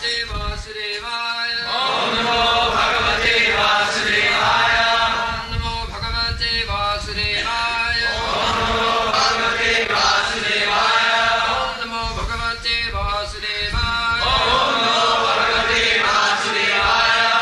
वासुदेवाय Om Namo Bhagavate Vasudevaya. Om Namo Bhagavate Vasudevaya Om Namo Bhagavate Vasudevaya. Om Namo Bhagavate Vasudevaya Om Namo Bhagavate Vasudevaya.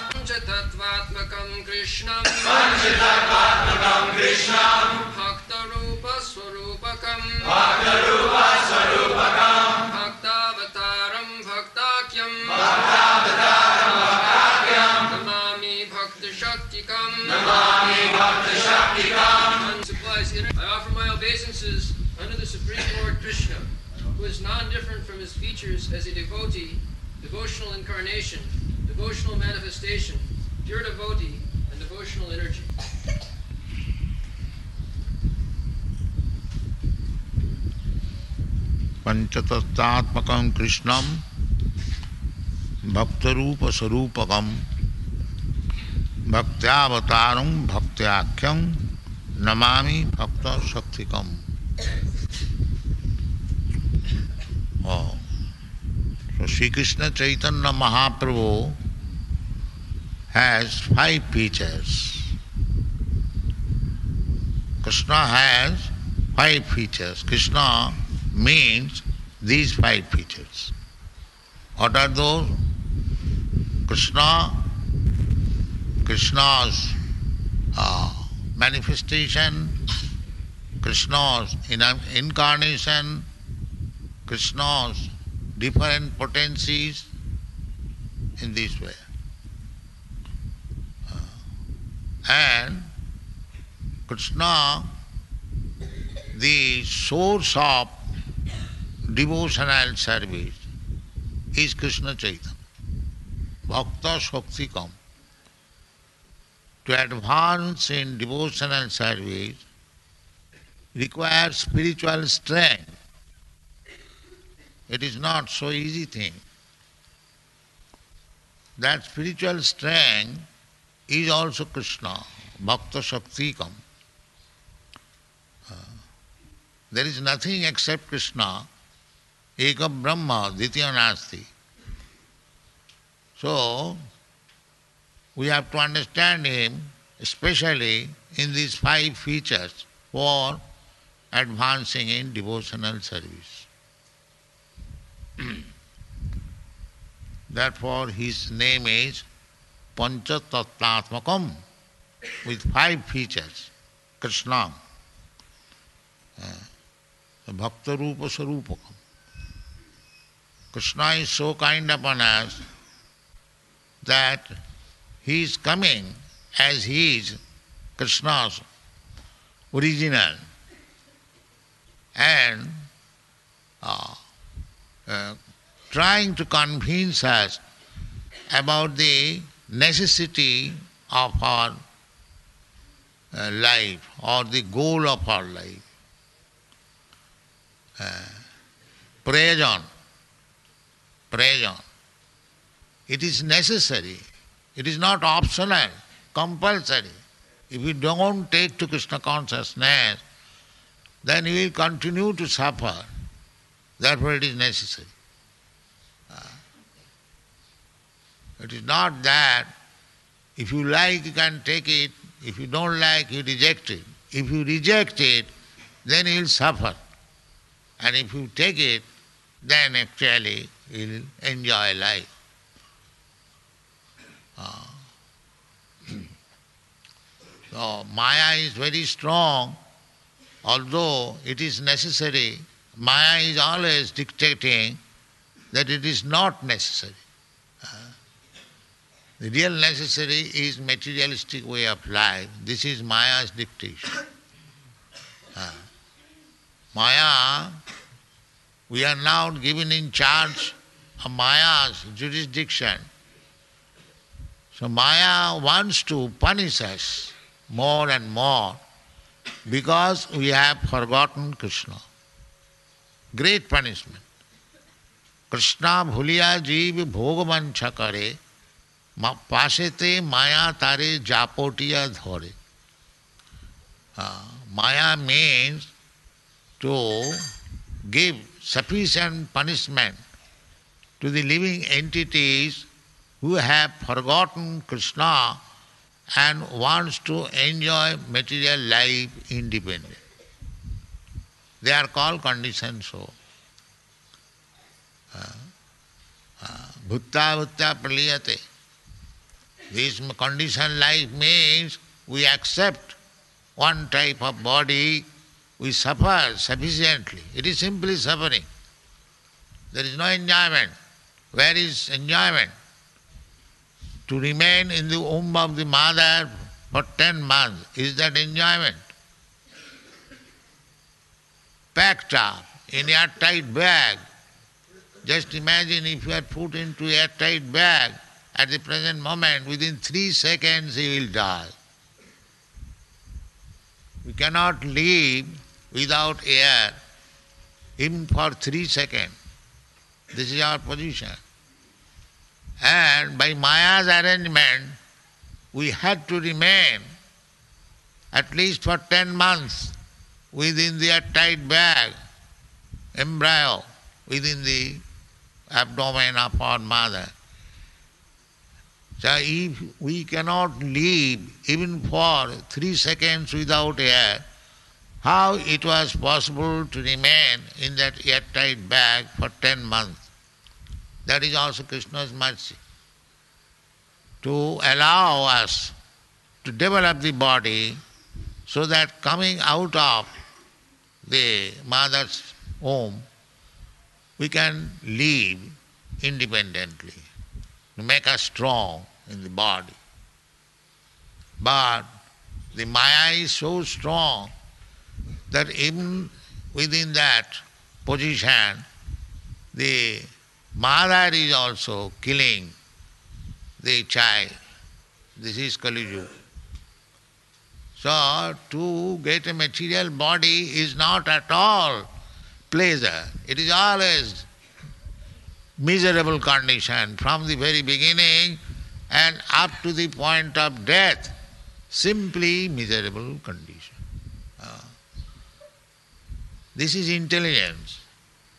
Panchatattvatmakam Krishnam Panchatattvatmakam Krishnam Bhaktarupa Swarupakam Bhaktarupa Swarupakam Bhaktavataram Bhaktakyam Bhaktavataram Bhaktakyam Namami Bhakta Shaktikam Namami Bhakta Shaktikam. I offer my obeisances unto the Supreme Lord Krishna, who is non-different from his features as a devotee, devotional incarnation, devotional manifestation, pure devotee, and devotional energy. पंचतत्त्वात्मकं कृष्णं भक्तरूप स्वरूपकं भक्त्यावतारं भक्त्याख्यं नमामि भक्त शक्तिकम्. So Sri Krishna Chaitanya Mahaprabhu has 5 features. Krishna has 5 features. Krishna means these 5 features. What are those? Krishna's manifestation, Krishna's incarnation, Krishna's different potencies, in this way. And Krishna, the source of devotional service, is Krishna Chaitanya. Bhakta Shaktikam. To advance in devotional service requires spiritual strength. It is not so easy thing. That spiritual strength is also Krishna, Bhakta Shaktikam. There is nothing except Krishna, Eka Brahma, Ditya Nasti. So, we have to understand him, especially in these 5 features for advancing in devotional service. Therefore, his name is Panchatattvatmakam, with 5 features. Krishna, Bhakta Rupa Sarupakam. Krishna is so kind upon us that he is coming as he is, Krishna's original, and trying to convince us about the necessity of our life or the goal of our life. Prayojan. It is necessary. It is not optional, compulsory. If you don't take to Krishna consciousness, then you will continue to suffer. Therefore it is necessary. It is not that if you like you can take it, if you don't like you reject it. If you reject it, then you will suffer. And if you take it, then actually you will enjoy life. So Maya is very strong, although it is necessary. Maya is always dictating that it is not necessary. The real necessary is materialistic way of life. This is Maya's dictation. Maya, we are now given in charge of Maya's jurisdiction. So Maya wants to punish us more and more because we have forgotten Krishna. Great punishment. Krishna bhuliya jeev bhogavancha kare pasete maya tare japotiya dhore. Maya means to give sufficient punishment to the living entities who have forgotten Krishna and wants to enjoy material life independently. They are called conditioned souls. Bhutta bhutta praliyate. This conditioned life means we accept one type of body, we suffer sufficiently. It is simply suffering. There is no enjoyment. Where is enjoyment? To remain in the womb of the mother for 10 months, is that enjoyment? Packed up in airtight bag. Just imagine if you are put into airtight bag, at the present moment, within 3 seconds he will die. We cannot live without air even for 3 seconds. This is our position. And by Maya's arrangement, we had to remain at least for 10 months within the airtight bag, embryo, within the abdomen of our mother. So if we cannot live even for 3 seconds without air, how it was possible to remain in that airtight bag for 10 months? That is also Krishna's mercy, to allow us to develop the body so that coming out of the mother's womb, we can live independently, to make us strong in the body. But the Maya is so strong that even within that position, the mother is also killing the child. This is Kali Yuga. So, to get a material body is not at all pleasure. It is always miserable condition from the very beginning and up to the point of death. Simply miserable condition. This is intelligence.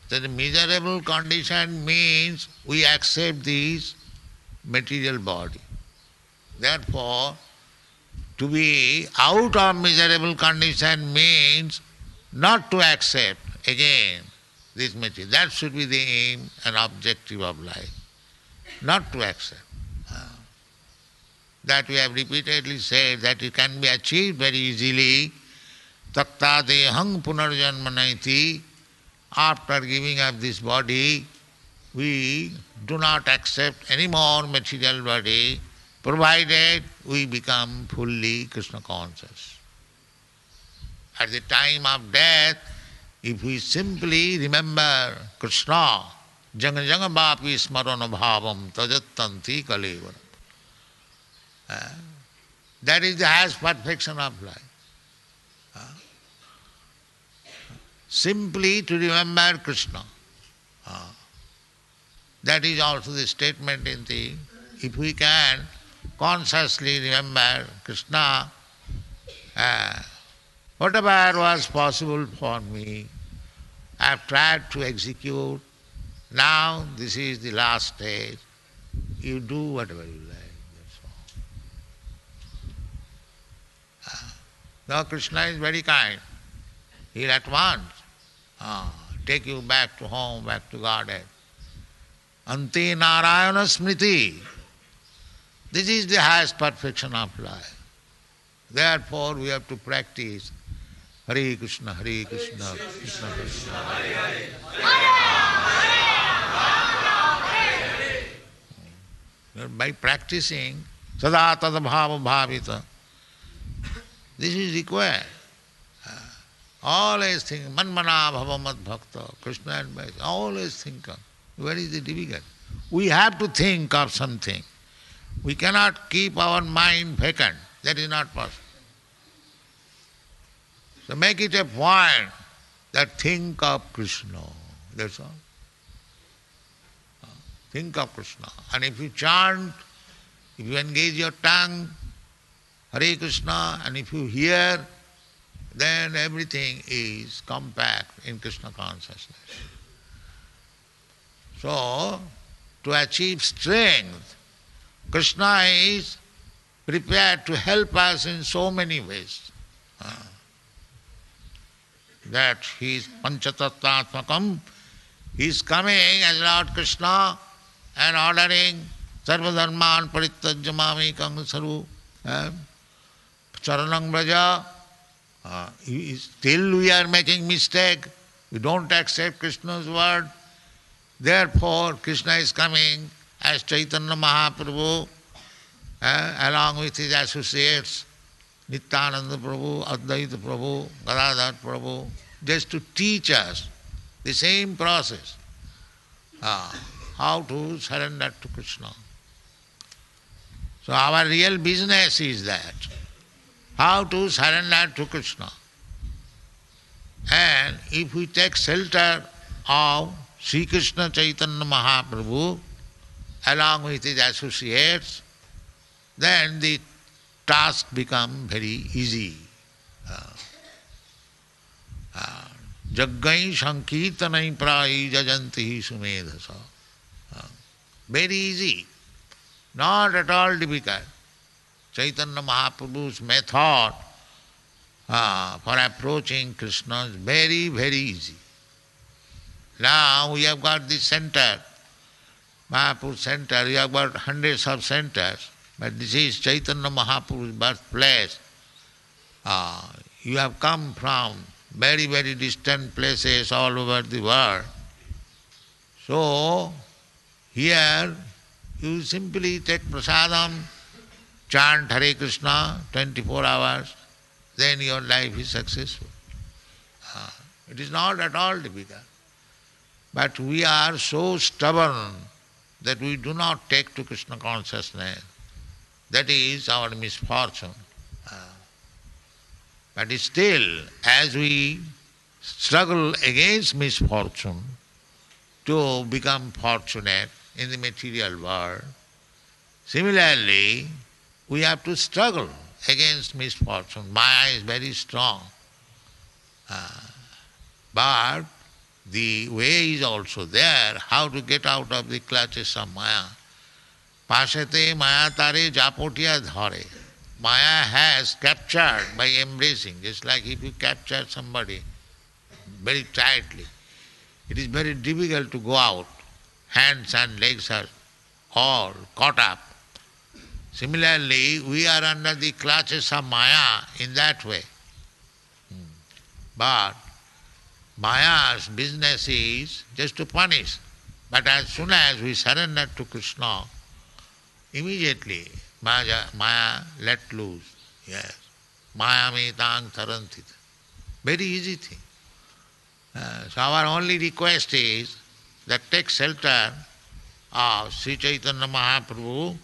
So the miserable condition means we accept this material body. Therefore, to be out of miserable condition means not to accept again this material. That should be the aim and objective of life. Not to accept. That we have repeatedly said that it can be achieved very easily. Takta dehang punarjanmanaiti. After giving up this body, we do not accept any more material body, provided we become fully Krishna conscious. At the time of death, if we simply remember Krishna, janga janga vapi smarana bhavam tajattanti kalevaram. That is the highest perfection of life. Simply to remember Krishna. That is also the statement in the, if we can consciously remember Krishna, whatever was possible for me, I have tried to execute. Now this is the last stage. You do whatever you like. That's all. Now Krishna is very kind. He'll at once take you back to home, back to Godhead. Ante Narayana Smriti. This is the highest perfection of life. Therefore we have to practice Hare Krishna, Krishna Krishna. By practicing Sada Tada Bhava Bhavita, this is required. Always think, Manmana Bhava Mad Bhakta, Krishna advice, always think of. Where is the difficult? We have to think of something. We cannot keep our mind vacant. That is not possible. So make it a point that think of Krishna. That's all. Think of Krishna. And if you chant, if you engage your tongue, Hare Krishna, and if you hear, then everything is compact in Krishna consciousness. So, to achieve strength. Krishna is prepared to help us in so many ways. That he is Panchatattvatmakam. He is coming as Lord Krishna and ordering Sarvadharman Parityajya Mamekam Saru Charanam Braja. Still we are making mistake. We don't accept Krishna's word. Therefore, Krishna is coming as Chaitanya Mahaprabhu along with his associates, Nityananda Prabhu, Advaita Prabhu, Gadadhar Prabhu, just to teach us the same process, how to surrender to Krishna. So our real business is that, how to surrender to Krishna. And if we take shelter of Sri Krishna Chaitanya Mahaprabhu along with his associates, then the task becomes very easy. Jaggai sankirtanai prai jajanti sumedhasa. Very easy, not at all difficult. Chaitanya Mahaprabhu's method for approaching Krishna is very, very easy. Now we have got this center, Mahaprabhu center, we have got hundreds of centers, but this is Chaitanya Mahaprabhu's birthplace. You have come from very, very distant places all over the world. So, here you simply take prasadam, chant Hare Krishna 24 hours, then your life is successful. It is not at all difficult. But we are so stubborn that we do not take to Krishna consciousness. That is our misfortune. But still, as we struggle against misfortune to become fortunate in the material world, similarly, we have to struggle against misfortune. Maya is very strong. But the way is also there, how to get out of the clutches of Maya. Pasate Maya tare japotia dhare. Maya has captured by embracing, just like if you capture somebody very tightly. It is very difficult to go out. Hands and legs are all caught up. Similarly, we are under the clutches of Maya in that way. But Maya's business is just to punish. But as soon as we surrender to Krishna, immediately Maya let loose. Yes. Maya me tang tarantita. Very easy thing. So our only request is that take shelter of Sri Chaitanya Mahaprabhu,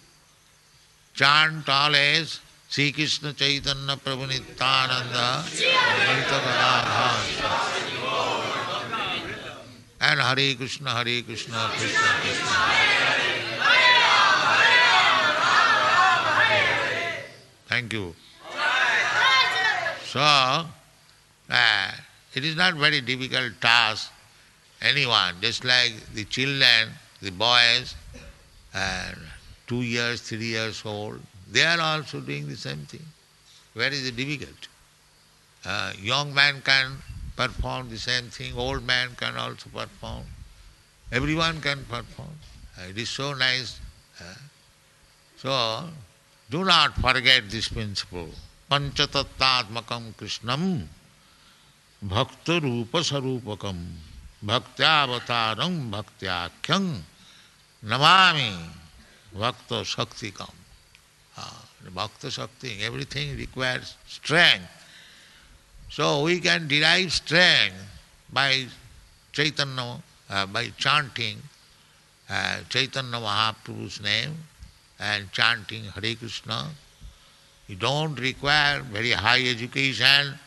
chant always Sri Krishna Chaitanya Prabhu Nityananda, and Hare Krishna, Krishna Krishna. Thank you. So, it is not very difficult task. Anyone, just like the children, the boys, 2 years, 3 years old, they are also doing the same thing. Where is the difficulty? Young man can perform the same thing, old man can also perform. Everyone can perform. It is so nice. So, do not forget this principle. Panchatattvatmakam Krishnam Bhakta Rupa Sarupakam Bhaktya-avataram Bhaktya-khyam Namami Bhakta Shaktikam. Bhakta Shakti, everything requires strength. So we can derive strength by Chaitanya, by chanting Chaitanya Mahaprabhu's name and chanting Hare Krishna. You don't require very high education,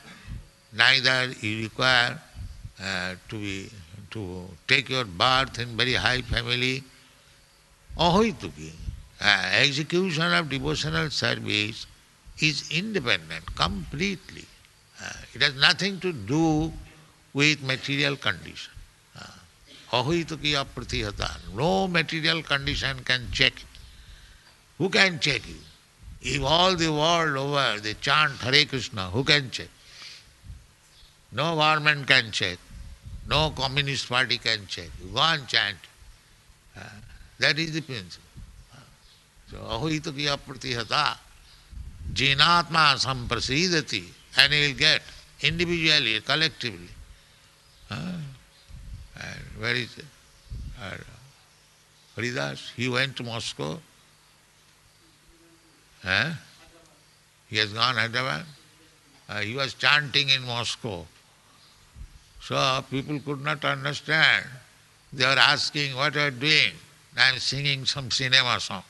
neither you require to take your birth in very high family. Ahoituki. Execution of devotional service is independent completely. It has nothing to do with material condition. ahita kiya pratihata. No material condition can check it. Who can check it? If all the world over they chant Hare Krishna, who can check? No government can check. No communist party can check. You go and chant. That is the principle. So, ahita kiya pratihata. Jinatma samprasidati. And he will get individually, collectively. And where is it? Haridas, he went to Moscow. He has gone Hyderabad. He was chanting in Moscow. So people could not understand. They were asking, what are you doing? I am singing some cinema song.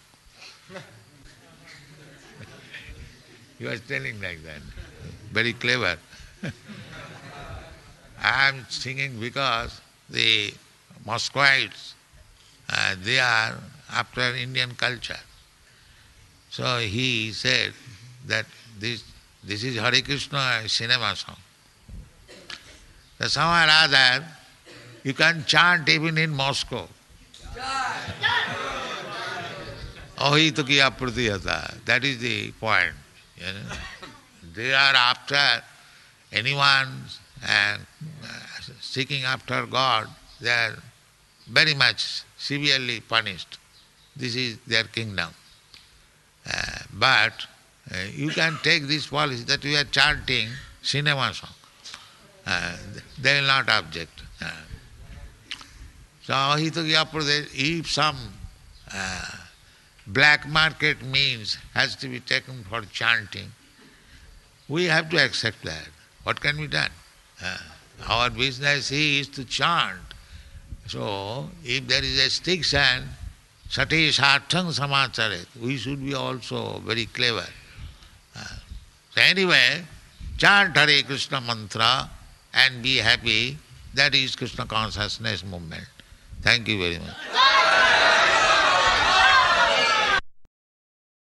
He was telling like that. Very clever. I am singing because the Muscovites, they are after Indian culture. So he said that this is Hare Krishna cinema song. So somehow or other, you can chant even in Moscow. Ahita kiya pratihata. That is the point. You know? They are after anyone seeking after God, they are very much severely punished. This is their kingdom. But you can take this policy that we are chanting cinema song. They will not object. So ahita kiya pratihata, if some black market means has to be taken for chanting, we have to accept that. What can be done? Our business is to chant. So, if there is a stiction, sati sarthang samacharet, we should be also very clever. So anyway, chant Hare Krishna mantra and be happy. That is Krishna consciousness movement. Thank you very much.